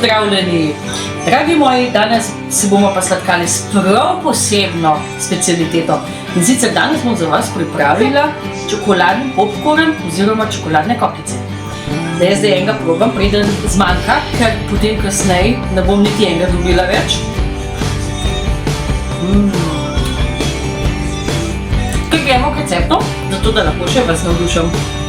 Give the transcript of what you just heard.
Pozdravljeni! Dragi moji, danes se bomo pa sladkali s prav posebno specialiteto. In sicer danes bom za vas pripravila čokoladni popcorn oziroma čokoladne kokice. Da jaz zdaj enega probam, preden zmanjka, ker potem kasneje ne bom niti enega dobila več. Kaj gremo k receptu, zato da lahko še vas navdušam.